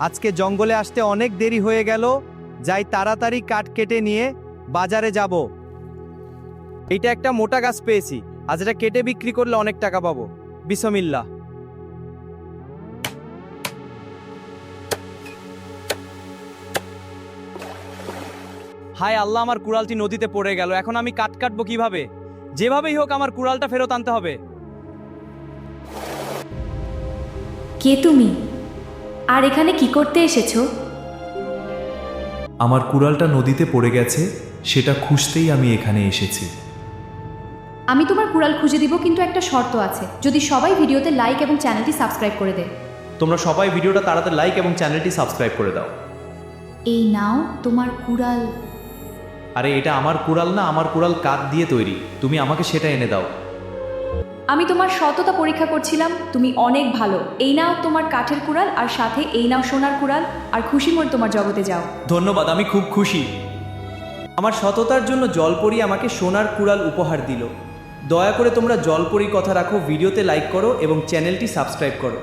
আজকে জঙ্গলে আসতে অনেক দেরি হয়ে গেল, যাই তাড়াতাড়ি কাঠ কেটে নিয়ে বাজারে যাব। এইটা একটা মোটা গাছ পেয়েছি, আজ এটা কেটে বিক্রি করলে অনেক টাকা পাবো। বিসমিল্লাহ। হায় আল্লাহ, আমার কুড়ালটি নদীতে পড়ে গেল। এখন আমি কাঠ কাটবো কিভাবে? যেভাবেই হোক আমার কুড়ালটা ফেরত আনতে হবে। কে তুমি? আর এখানে কি করতে এসেছো? আমার কুড়ালটা নদীতে পড়ে গেছে, সেটা খুঁজতেই আমি এখানে এসেছি। আমি তোমার কুড়াল খুঁজে দিব, কিন্তু একটা শর্ত আছে। যদি সবাই ভিডিওতে লাইক এবং চ্যানেলটি সাবস্ক্রাইব করে দেয়। তোমরা সবাই ভিডিওটা তাড়াতাড়ি লাইক এবং চ্যানেলটি সাবস্ক্রাইব করে দাও। এই নাও তোমার কুড়াল। আরে এটা আমার কুড়াল না, আমার কুড়াল কাঠ দিয়ে তৈরি। তুমি আমাকে সেটা এনে দাও। আমি তোমার সততা পরীক্ষা করছিলাম, তুমি অনেক ভালো। এই নাও তোমার কাঠের কুড়াল, আর সাথে এই নাও সোনার কুড়াল, আর খুশি মনে তোমার জগতে যাও। ধন্যবাদ, আমি খুব খুশি। আমার সততার জন্য জলপরি আমাকে সোনার কুড়াল উপহার দিল। দয়া করে তোমরা জলপরির কথা রাখো, ভিডিওতে লাইক করো এবং চ্যানেলটি সাবস্ক্রাইব করো।